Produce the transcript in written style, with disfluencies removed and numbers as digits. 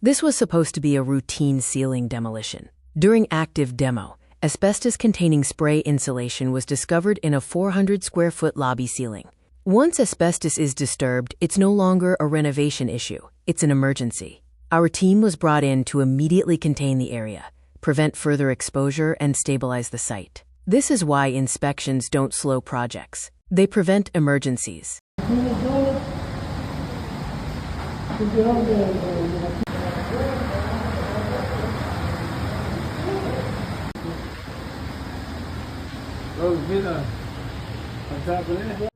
This was supposed to be a routine ceiling demolition. During active demo, asbestos-containing spray insulation was discovered in a 400-square-foot lobby ceiling. Once asbestos is disturbed, it's no longer a renovation issue, it's an emergency. Our team was brought in to immediately contain the area, prevent further exposure, and stabilize the site. This is why inspections don't slow projects. They prevent emergencies. Oh, mira, acá,